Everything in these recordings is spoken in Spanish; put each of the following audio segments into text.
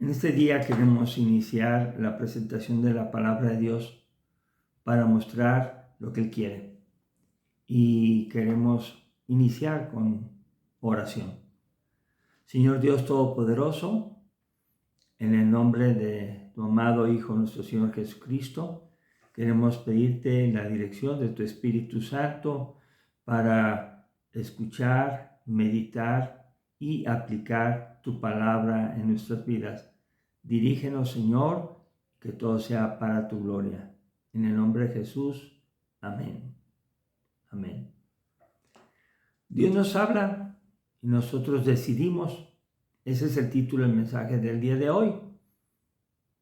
En este día queremos iniciar la presentación de la palabra de Dios para mostrar lo que Él quiere. Y queremos iniciar con oración. Señor Dios Todopoderoso, en el nombre de tu amado Hijo, nuestro Señor Jesucristo, queremos pedirte la dirección de tu Espíritu Santo para escuchar, meditar y aplicar tu palabra en nuestras vidas. Dirígenos, Señor, que todo sea para tu gloria. En el nombre de Jesús, amén. Amén. Dios nos habla y nosotros decidimos. Ese es el título del mensaje del día de hoy.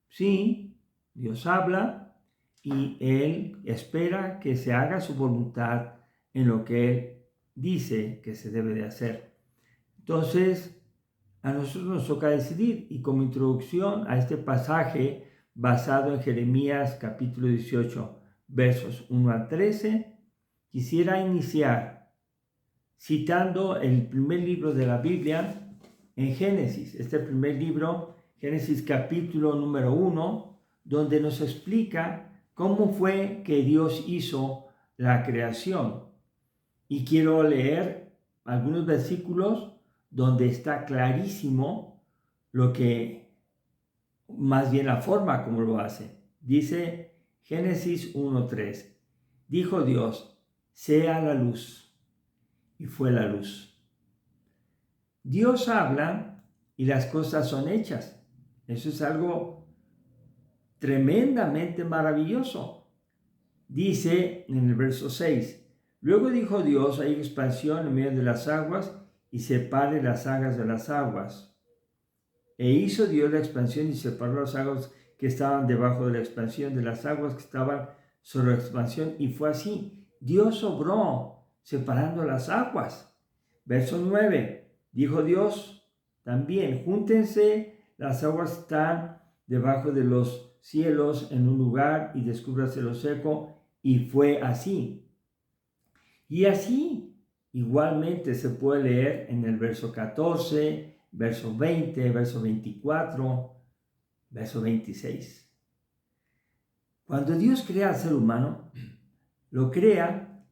Sí, Dios habla y Él espera que se haga su voluntad en lo que Él dice que se debe de hacer. Entonces, a nosotros nos toca decidir, y como introducción a este pasaje basado en Jeremías capítulo 18, versos 1 al 13, quisiera iniciar citando el primer libro de la Biblia en Génesis, este primer libro, Génesis capítulo número 1, donde nos explica cómo fue que Dios hizo la creación. Y quiero leer algunos versículos donde está clarísimo lo que, más bien la forma como lo hace. Dice Génesis 1:3, dijo Dios, sea la luz, y fue la luz. Dios habla y las cosas son hechas. Eso es algo tremendamente maravilloso. Dice en el verso 6, luego dijo Dios, hay expansión en medio de las aguas y separe las aguas de las aguas. E hizo Dios la expansión y separó las aguas que estaban debajo de la expansión de las aguas que estaban sobre la expansión. Y fue así. Dios obró separando las aguas. Verso 9, dijo Dios también, júntense las aguas que están debajo de los cielos en un lugar y descúbrase lo seco. Y fue así. Y así, igualmente se puede leer en el verso 14, verso 20, verso 24, verso 26. Cuando Dios crea al ser humano, lo crea,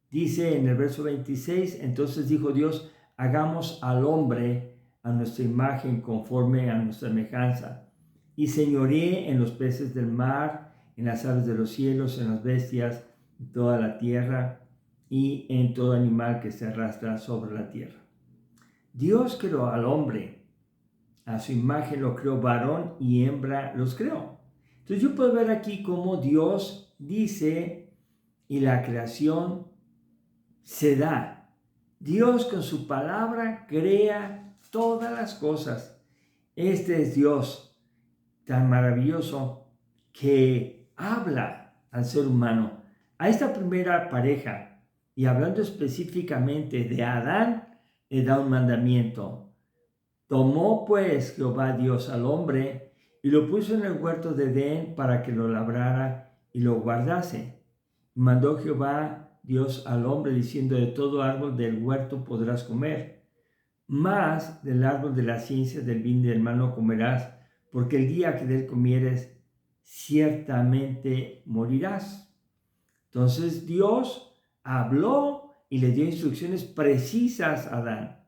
dice en el verso 26, entonces dijo Dios, hagamos al hombre a nuestra imagen conforme a nuestra semejanza, y señoree en los peces del mar, en las aves de los cielos, en las bestias, en toda la tierra, y en todo animal que se arrastra sobre la tierra. Dios creó al hombre, a su imagen lo creó, varón y hembra los creó. Entonces yo puedo ver aquí cómo Dios dice y la creación se da. Dios con su palabra crea todas las cosas. Este es Dios tan maravilloso que habla al ser humano. A esta primera pareja, y hablando específicamente de Adán, le da un mandamiento. Tomó pues Jehová Dios al hombre y lo puso en el huerto de Edén para que lo labrara y lo guardase. Y mandó Jehová Dios al hombre diciendo, de todo árbol del huerto podrás comer, mas del árbol de la ciencia del bien y del mal no comerás, porque el día que de él comieres, ciertamente morirás. Entonces Dios habló y le dio instrucciones precisas a Adán.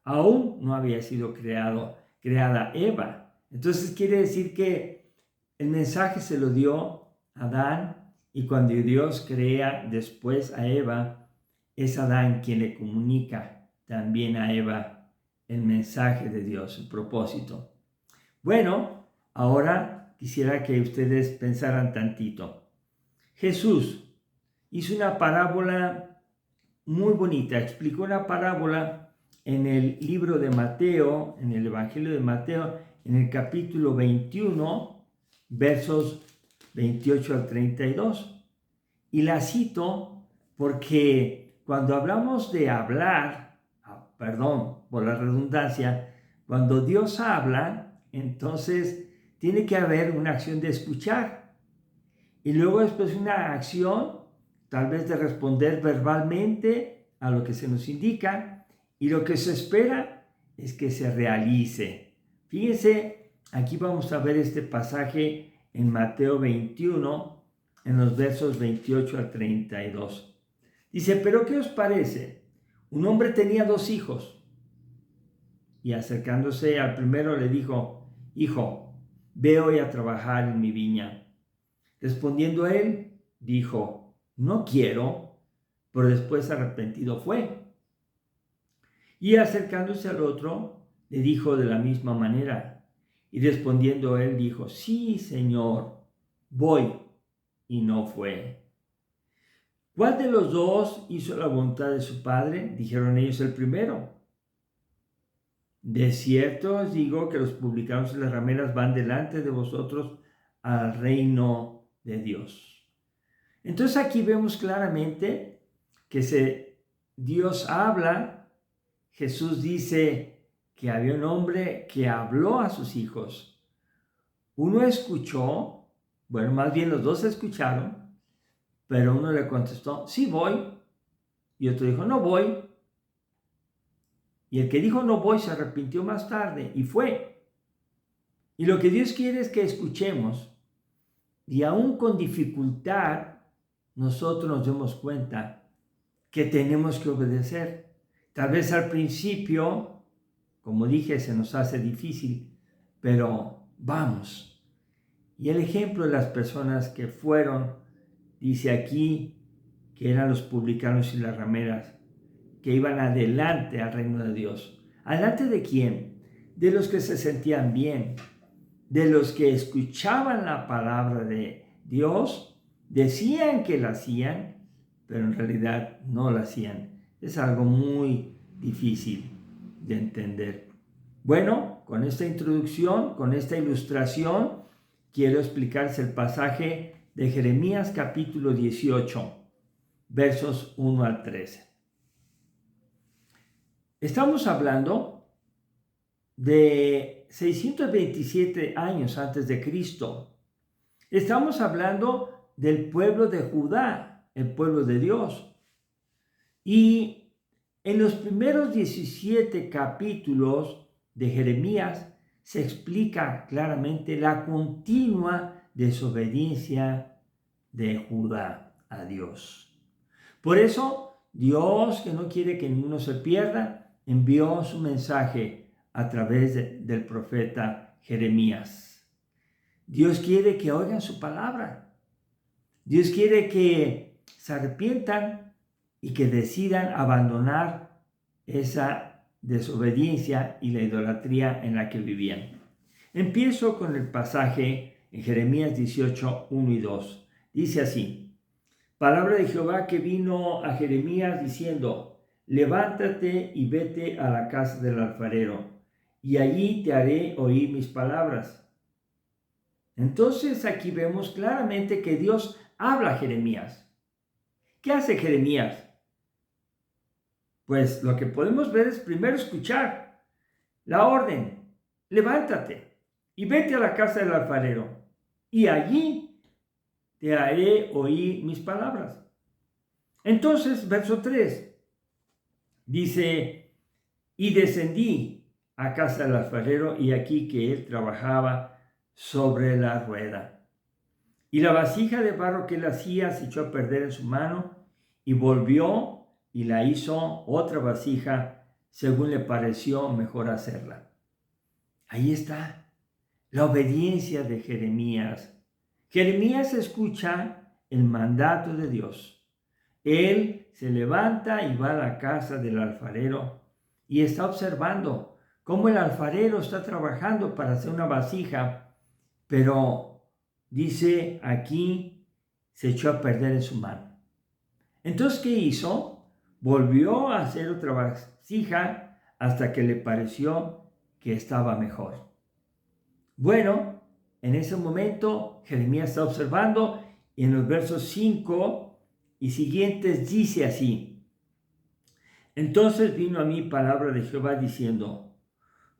Aún no había sido creada Eva. Entonces quiere decir que el mensaje se lo dio a Adán, y cuando Dios crea después a Eva, es Adán quien le comunica también a Eva el mensaje de Dios, el propósito. Bueno, ahora quisiera que ustedes pensaran tantito. Jesús hizo una parábola muy bonita, explicó una parábola en el libro de Mateo, en el Evangelio de Mateo, en el capítulo 21, versos 28 al 32. Y la cito porque cuando hablamos de hablar, perdón por la redundancia, cuando Dios habla, entonces tiene que haber una acción de escuchar. Y luego después una acción, tal vez de responder verbalmente a lo que se nos indica, y lo que se espera es que se realice. Fíjense, aquí vamos a ver este pasaje en Mateo 21, en los versos 28 al 32. Dice, pero ¿qué os parece? Un hombre tenía 2 hijos y acercándose al primero le dijo, hijo, ve hoy a trabajar en mi viña. Respondiendo él, dijo, no quiero, pero después arrepentido fue. Y acercándose al otro, le dijo de la misma manera. Y respondiendo él, dijo, sí, Señor, voy. Y no fue. ¿Cuál de los 2 hizo la voluntad de su padre? Dijeron ellos, el primero. De cierto os digo que los publicanos y las rameras van delante de vosotros al reino de Dios. Entonces aquí vemos claramente que Dios habla. Jesús dice que había un hombre que habló a sus hijos. Uno escuchó, bueno, más bien los 2 escucharon, pero uno le contestó, sí voy, y otro dijo, no voy. Y el que dijo no voy se arrepintió más tarde y fue. Y lo que Dios quiere es que escuchemos y aún con dificultad nosotros nos demos cuenta que tenemos que obedecer. Tal vez al principio, como dije, se nos hace difícil, pero vamos. Y el ejemplo de las personas que fueron, dice aquí, que eran los publicanos y las rameras, que iban adelante al reino de Dios. ¿Adelante de quién? De los que se sentían bien, de los que escuchaban la palabra de Dios, decían que la hacían, pero en realidad no la hacían. Es algo muy difícil de entender. Bueno, con esta introducción, con esta ilustración, quiero explicarles el pasaje de Jeremías capítulo 18, versos 1 al 13. Estamos hablando de 627 años antes de Cristo. Estamos hablando del pueblo de Judá, el pueblo de Dios. Y en los primeros 17 capítulos de Jeremías se explica claramente la continua desobediencia de Judá a Dios. Por eso, Dios, que no quiere que ninguno se pierda, envió su mensaje a través del profeta Jeremías. Dios quiere que oigan su palabra. Dios quiere que se arrepientan y que decidan abandonar esa desobediencia y la idolatría en la que vivían. Empiezo con el pasaje en Jeremías 18, 1 y 2. Dice así: palabra de Jehová que vino a Jeremías diciendo: levántate y vete a la casa del alfarero, y allí te haré oír mis palabras. Entonces aquí vemos claramente que Dios habla a Jeremías. ¿Qué hace Jeremías? Pues lo que podemos ver es primero escuchar la orden: levántate y vete a la casa del alfarero, y allí te haré oír mis palabras. Entonces, verso 3. Dice, y descendí a casa del alfarero, y aquí que él trabajaba sobre la rueda. Y la vasija de barro que él hacía se echó a perder en su mano, y volvió y la hizo otra vasija, según le pareció mejor hacerla. Ahí está la obediencia de Jeremías. Jeremías escucha el mandato de Dios. Él se levanta y va a la casa del alfarero y está observando cómo el alfarero está trabajando para hacer una vasija, pero dice aquí, se echó a perder en su mano. Entonces, ¿qué hizo? Volvió a hacer otra vasija hasta que le pareció que estaba mejor. Bueno, en ese momento Jeremías está observando, y en los versos 5 y siguientes dice así: entonces vino a mí palabra de Jehová diciendo: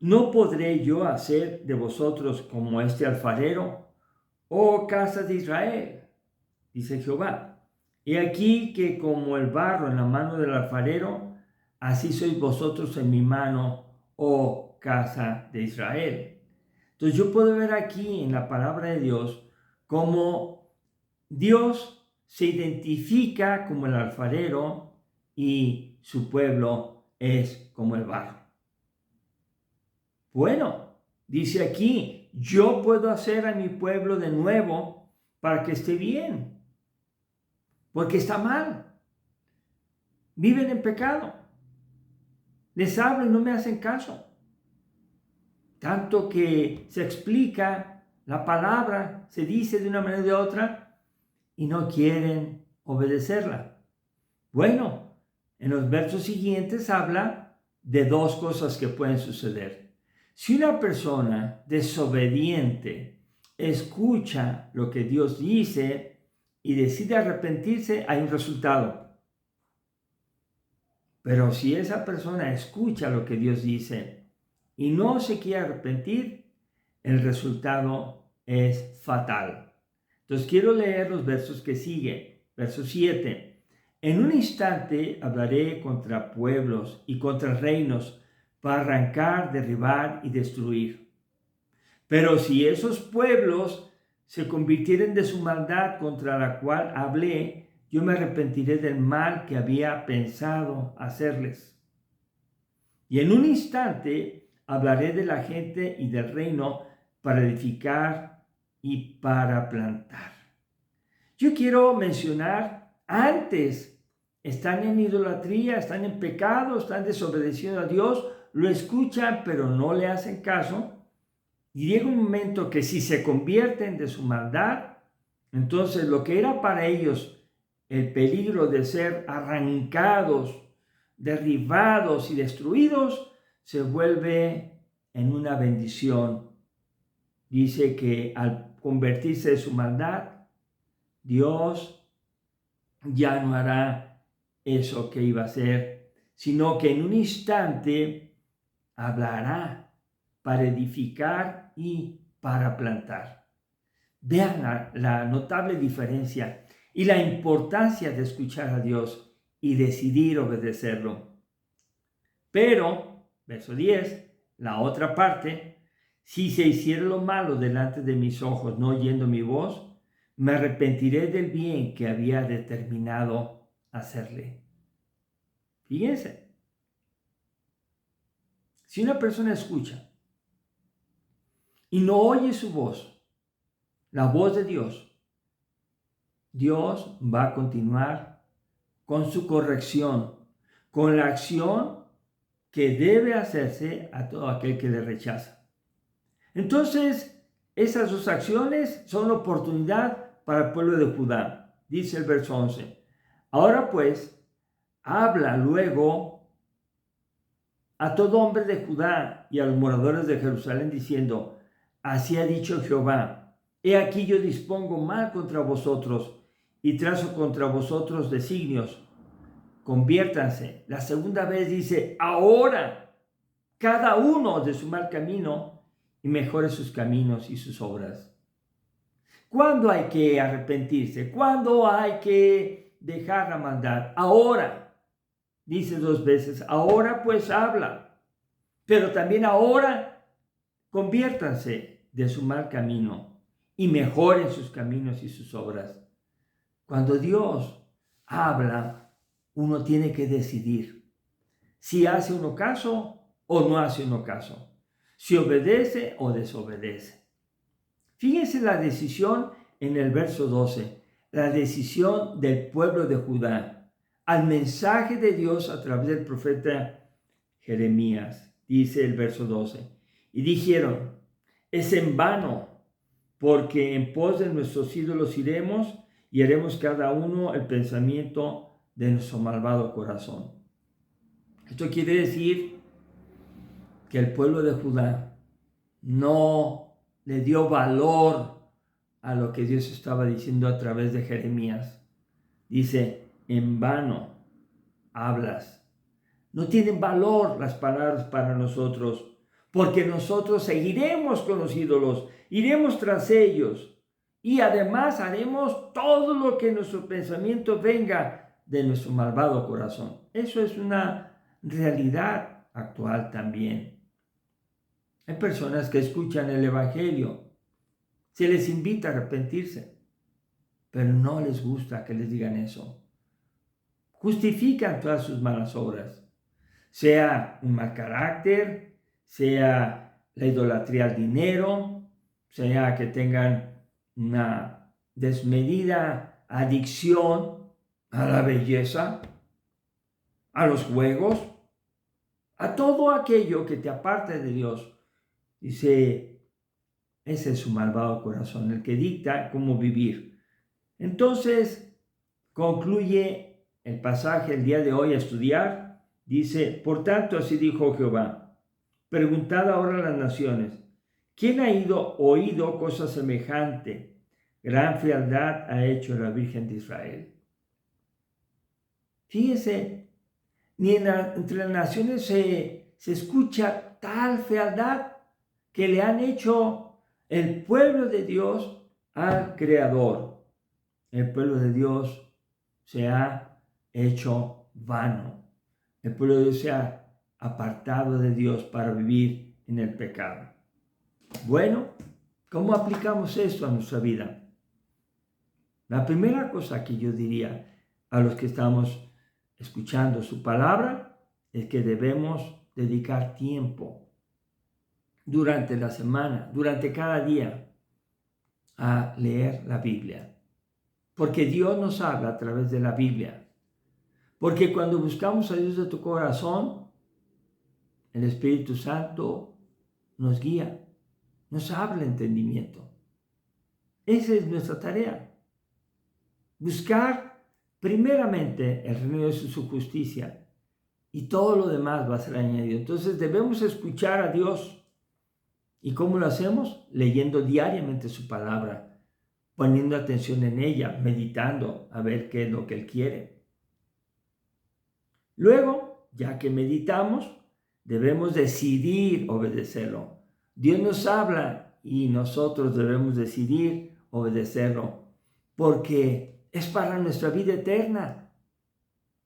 ¿no podré yo hacer de vosotros como este alfarero, oh casa de Israel? Dice Jehová. He aquí que como el barro en la mano del alfarero, así sois vosotros en mi mano, oh casa de Israel. Entonces yo puedo ver aquí en la palabra de Dios cómo Dios se identifica como el alfarero y su pueblo es como el barro. Bueno, dice aquí, yo puedo hacer a mi pueblo de nuevo para que esté bien, porque está mal. Viven en pecado. Les hablo y no me hacen caso. Tanto que se explica la palabra, se dice de una manera o de otra y no quieren obedecerla. Bueno, en los versos siguientes habla de dos cosas que pueden suceder. Si una persona desobediente escucha lo que Dios dice y decide arrepentirse, hay un resultado. Pero si esa persona escucha lo que Dios dice y no se quiere arrepentir, el resultado es fatal. Entonces quiero leer los versos que siguen. Verso 7. En un instante hablaré contra pueblos y contra reinos para arrancar, derribar y destruir. Pero si esos pueblos se convirtieren de su maldad contra la cual hablé, yo me arrepentiré del mal que había pensado hacerles. Y en un instante hablaré de la gente y del reino para edificar y para plantar. Yo quiero mencionar, antes están en idolatría, están en pecado, están desobedeciendo a Dios, lo escuchan pero no le hacen caso. Y llega un momento que si se convierten de su maldad, entonces lo que era para ellos el peligro de ser arrancados, derribados y destruidos, se vuelve en una bendición. Dice que al convertirse de su maldad, Dios ya no hará eso que iba a hacer, sino que en un instante hablará para edificar y para plantar. Vean la notable diferencia y la importancia de escuchar a Dios y decidir obedecerlo. Pero, verso 10, la otra parte, si se hiciera lo malo delante de mis ojos, no oyendo mi voz, me arrepentiré del bien que había determinado hacerle. Fíjense, si una persona escucha y no oye su voz, la voz de Dios, Dios va a continuar con su corrección, con la acción que debe hacerse a todo aquel que le rechaza. Entonces, esas dos acciones son oportunidad para el pueblo de Judá. Dice el verso 11. Ahora pues, habla luego a todo hombre de Judá y a los moradores de Jerusalén diciendo, así ha dicho Jehová, he aquí yo dispongo mal contra vosotros y trazo contra vosotros designios. Conviértanse. La segunda vez dice, ahora, cada uno de su mal camino y mejore sus caminos y sus obras. ¿Cuándo hay que arrepentirse? ¿Cuándo hay que dejar la maldad? Ahora. Dice dos veces, ahora pues habla. Pero también ahora conviértanse de su mal camino y mejoren sus caminos y sus obras. Cuando Dios habla, uno tiene que decidir si hace uno caso o no hace uno caso, si obedece o desobedece. Fíjense la decisión en el verso 12, la decisión del pueblo de Judá al mensaje de Dios a través del profeta Jeremías. Dice el verso 12, y dijeron, es en vano, porque en pos de nuestros ídolos iremos y haremos cada uno el pensamiento de nuestro malvado corazón. Esto quiere decir que el pueblo de Judá no le dio valor a lo que Dios estaba diciendo a través de Jeremías. Dice, en vano hablas. No tienen valor las palabras para nosotros, porque nosotros seguiremos con los ídolos, iremos tras ellos y además haremos todo lo que en nuestro pensamiento venga de nuestro malvado corazón. Eso es una realidad actual también. Hay personas que escuchan el Evangelio, se les invita a arrepentirse, pero no les gusta que les digan eso. Justifican todas sus malas obras, sea un mal carácter, sea la idolatría al dinero, sea que tengan una desmedida adicción a la belleza, a los juegos, a todo aquello que te aparte de Dios. Dice, ese es su malvado corazón, el que dicta cómo vivir. Entonces, concluye el pasaje el día de hoy a estudiar. Dice, por tanto, así dijo Jehová, preguntad ahora a las naciones, ¿quién ha oído cosa semejante? Gran fealdad ha hecho la Virgen de Israel. Fíjese, ni entre las naciones se escucha tal fealdad que le han hecho el pueblo de Dios al Creador. El pueblo de Dios se ha hecho vano. El pueblo de Dios se ha apartado de Dios para vivir en el pecado. Bueno, ¿cómo aplicamos esto a nuestra vida? La primera cosa que yo diría a los que estamos escuchando su palabra es que debemos dedicar tiempo durante la semana, durante cada día, a leer la Biblia. Porque Dios nos habla a través de la Biblia. Porque cuando buscamos a Dios de tu corazón, el Espíritu Santo nos guía, nos habla entendimiento. Esa es nuestra tarea. Buscar primeramente el reino de su justicia y todo lo demás va a ser añadido. Entonces debemos escuchar a Dios. ¿Y cómo lo hacemos? Leyendo diariamente su palabra, poniendo atención en ella, meditando a ver qué es lo que Él quiere. Luego, ya que meditamos, debemos decidir obedecerlo. Dios nos habla y nosotros debemos decidir obedecerlo, porque es para nuestra vida eterna.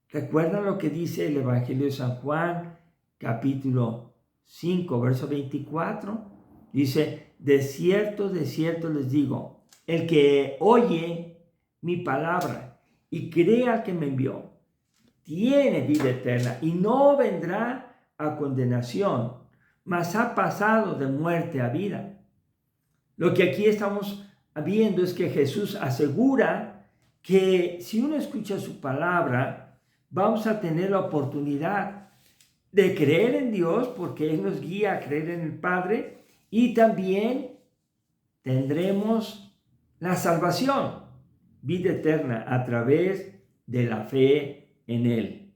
¿Recuerdan lo que dice el Evangelio de San Juan, capítulo 5, verso 24? Dice, de cierto les digo, el que oye mi palabra y crea al que me envió, tiene vida eterna y no vendrá a condenación, mas ha pasado de muerte a vida. Lo que aquí estamos viendo es que Jesús asegura que si uno escucha su palabra, vamos a tener la oportunidad de creer en Dios, porque Él nos guía a creer en el Padre, y también tendremos la salvación, vida eterna, a través de la fe en Él.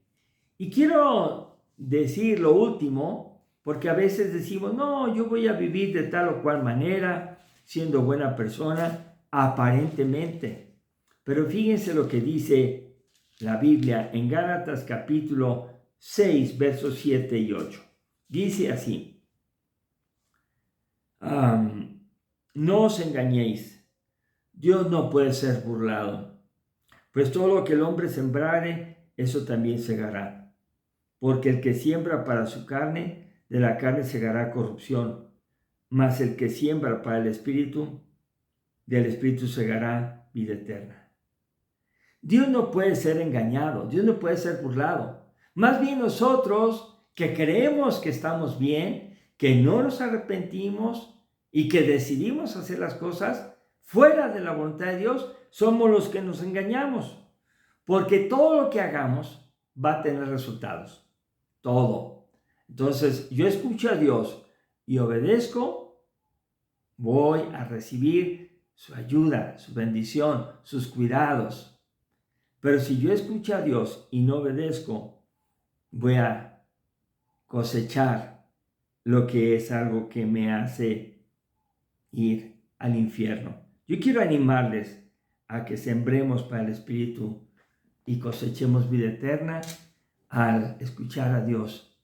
Y quiero decir lo último, porque a veces decimos, no, yo voy a vivir de tal o cual manera, siendo buena persona, aparentemente. Pero fíjense lo que dice la Biblia en Gálatas capítulo 6, versos 7 y 8. Dice así, no os engañéis, Dios no puede ser burlado, pues todo lo que el hombre sembrare, eso también segará. Porque el que siembra para su carne, de la carne segará corrupción, mas el que siembra para el Espíritu, del Espíritu segará vida eterna. Dios no puede ser engañado, Dios no puede ser burlado. Más bien nosotros que creemos que estamos bien, que no nos arrepentimos y que decidimos hacer las cosas fuera de la voluntad de Dios, somos los que nos engañamos. Porque todo lo que hagamos va a tener resultados. Todo. Entonces, yo escucho a Dios y obedezco, voy a recibir su ayuda, su bendición, sus cuidados. Pero si yo escucho a Dios y no obedezco, voy a cosechar lo que es algo que me hace ir al infierno. Yo quiero animarles a que sembremos para el Espíritu y cosechemos vida eterna al escuchar a Dios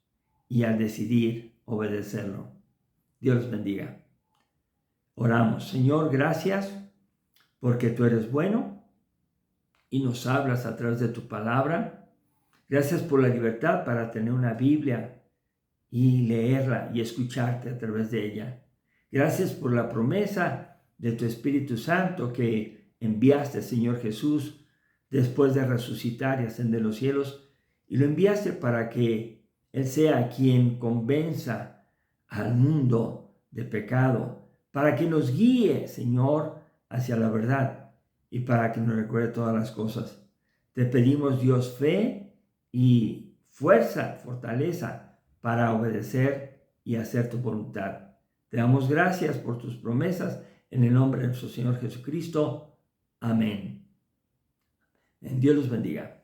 y al decidir obedecerlo. Dios los bendiga. Oramos. Señor, gracias porque tú eres bueno y nos hablas a través de tu palabra. Gracias por la libertad para tener una Biblia y leerla y escucharte a través de ella. Gracias por la promesa de tu Espíritu Santo que enviaste, Señor Jesús, después de resucitar y ascender a los cielos, y lo enviaste para que Él sea quien convenza al mundo de pecado, para que nos guíe, Señor, hacia la verdad y para que nos recuerde todas las cosas. Te pedimos, Dios, fe y fuerza, fortaleza para obedecer y hacer tu voluntad. Te damos gracias por tus promesas en el nombre de nuestro Señor Jesucristo. Amén. Dios los bendiga.